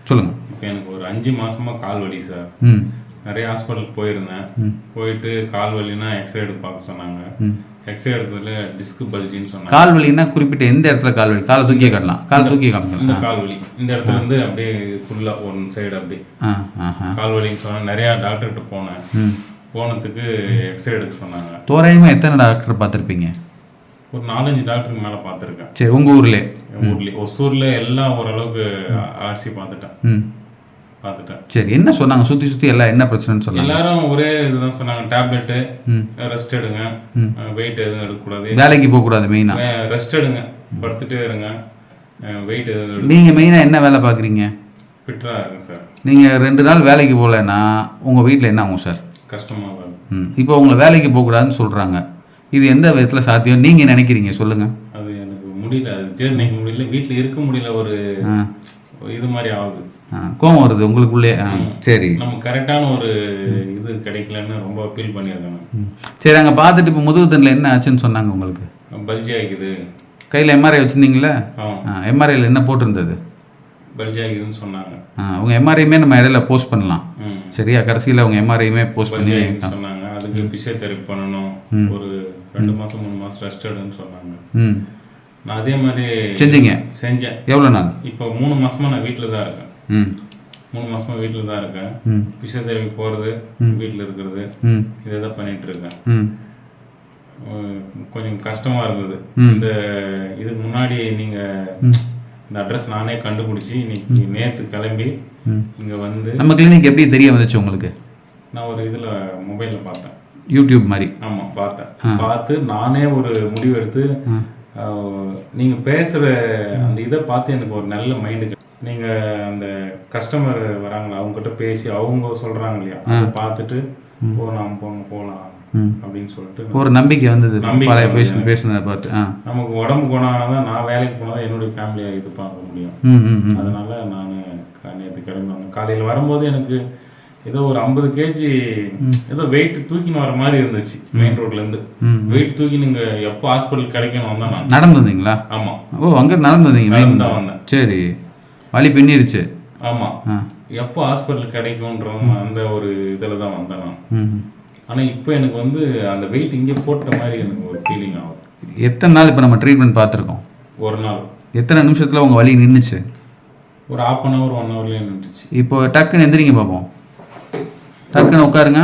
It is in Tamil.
சொல்லுங்கள். இப்போ எனக்கு ஒரு 5 மாசமா கால் வலி சார். நிறைய ஹாஸ்பிட்டலுக்கு போயிருந்தேன். போயிட்டு கால் வலினா எக்ஸ்ரே எடுத்து பார்க்க சொன்னாங்க. எக்ஸ்ரே எடுத்ததுல டிஸ்க் பல்ஜின்னு சொன்னாங்க. கால் வலின்னா குறிப்பிட்ட எந்த இடத்துல கால் வலி? காலை தூக்கியே காட்டலாம். கால் தூக்கி காட்டலாம். இந்த கால் வலி இந்த இடத்துல இருந்து அப்படியே ஃபுல்லா ஒன் சைடு அப்படியே கால் வலின்னு சொன்னாங்க. நிறைய டாக்டர்கிட்ட போனேன். போனதுக்கு எக்ஸ்ரே எடுக்க சொன்னாங்க. தோராயமாக எத்தனை டாக்டர் பார்த்துருப்பீங்க? ஒரு 4-5 டாக்டருக்கு மேலே பார்த்துருக்கேன். சரி, உங்கள் ஊர்லேயே? ஒசூரில் எல்லாம் ஓரளவுக்கு அலசி பார்த்துட்டேன். சரி, என்ன சொன்னாங்க? சுற்றி எல்லாம் என்ன பிரச்சனைன்னு சொன்னாங்க? எல்லாரும் ஒரே இதுதான் சொன்னாங்க. டேப்லெட்டு, ரெஸ்ட் எடுங்க, வெயிட் எதுவும் எடுக்கக்கூடாது, வேலைக்கு போகக்கூடாது, மெயினாக ரெஸ்ட் எடுங்க, படுத்துட்டே இருங்க, வெயிட் எதுவும். நீங்கள் மெயினாக என்ன வேலை பார்க்குறீங்க? ஃபிட்டராக இருங்க சார். நீங்கள் 2 நாள் வேலைக்கு போகலன்னா உங்கள் வீட்டில் என்ன ஆகும் சார்? கஷ்டமாக இருக்கும். இப்போ உங்களை வேலைக்கு போகக்கூடாதுன்னு சொல்கிறாங்க. இது எந்த விதத்தில் சாத்தியம் நீங்கள் நினைக்கிறீங்க? சொல்லுங்கள். அது எனக்கு முடியல, அது ஜீர்ணிக்க முடியல, வீட்டில் இருக்க முடியல, ஒரு இது மாதிரி ஆகுது. கோவம் வருது உங்களுக்குள்ளே. சரி, நம்ம கரெக்டான ஒரு இது கிடைக்கலன்னு ரொம்ப ஃபீல் பண்ணியிருக்கேன். சரி, அங்கே பார்த்துட்டு இப்போ முதுகு தண்டில் என்ன ஆச்சுன்னு சொன்னாங்க உங்களுக்கு? பல்ஜி ஆகிக்குது. கையில் எம்ஆர்ஐ வச்சுருந்தீங்களா? எம்ஆர்ஐயில் என்ன போட்டிருந்தது? பல்ஜி ஆகிக்குதுன்னு சொன்னாங்க. உங்கள் எம்ஆர்ஐயுமே நம்ம இடையில போஸ்ட் பண்ணலாம். சரியா, கடைசியில் உங்கள் எம்ஆர்ஐயுமே போஸ்ட் பண்ணி சொன்னாங்க. அதுக்கு பிசியோதெரபி பண்ணணும், ஒரு 2 மாதம் 3 மாதம் ரெஸ்ட் எடுன்னு சொன்னாங்க. நான் அதே மாதிரி செஞ்சேன். எவ்வளோ நாள்? இப்போ 3 மாசமா நான் வீட்டில் தான் இருக்கேன். 3 மாசமா வீட்டில் தான் இருக்கேன். பிசியோதெரபி போகிறது, வீட்டில் இருக்கிறது, இதை தான் பண்ணிட்டு இருக்கேன். கொஞ்சம் கஷ்டமா இருந்தது. இந்த இதுக்கு முன்னாடி நீங்கள் இந்த அட்ரஸ் நானே கண்டுபிடிச்சி இன்னைக்கு நேற்று கிளம்பி இங்கே வந்து. நம்ம கிளினிக் எப்படி தெரிய வந்துச்சு உங்களுக்கு? நான் ஒரு இதில் மொபைலில் பார்த்தேன், யூடியூப் மாதிரி. ஆமாம், பார்த்தேன். பார்த்து நானே ஒரு முடிவு எடுத்து, நீங்கள் பேசுகிற அந்த இதை பார்த்து எனக்கு ஒரு நல்ல மைண்டு. நீங்கள் அந்த கஸ்டமர் வராங்களா, அவங்ககிட்ட பேசி அவங்க சொல்கிறாங்க இல்லையா, அதை பார்த்துட்டு போகலாம் அப்படின்னு சொல்லிட்டு ஒரு நம்பிக்கை வந்தது. பேசுனதை பார்த்து நமக்கு உடம்பு குணமானதான் நான் வேலைக்கு போனதான் என்னுடைய ஃபேமிலியை இது பார்க்க முடியும். அதனால நான் நேற்று கிளம்பி வந்தேன். காலையில் வரும்போது எனக்கு ஏதோ ஒரு 50 கேஜி ஏதோ வெயிட் தூக்கின்னு வர மாதிரி இருந்துச்சு. மெயின் ரோட்ல இருந்து வெயிட் தூக்கி நீங்க எப்போ ஹாஸ்பிட்டல் கிடைக்கணும் தான் நான் நடந்து வந்தீங்களா? ஆமா. ஓ, அங்க நடந்து வந்தீங்க? நடந்து தான் வந்தேன். சரி, வலி பின்னிருச்சு. ஆமா, எப்போ ஹாஸ்பிட்டல் கிடைக்கும்ன்ற அந்த ஒரு இதுல தான் வந்தேன் நான். ஆனா இப்போ எனக்கு வந்து அந்த வெயிட் இங்கே போட்ட மாதிரி எனக்கு ஒரு ஃபீலிங் ஆகுது. எத்தனை நாள் இப்போ நம்ம ட்ரீட்மெண்ட் பார்த்துருக்கோம்? ஒரு நாள். எத்தனை நிமிஷத்துல உங்க வலி நின்றுச்சு? ஒரு 1/2 hour 1 hourலயே நின்றுச்சு. இப்போ டக்குன்னு எந்திரிங்க பார்ப்போம். டக்குன்னு உட்காருங்க.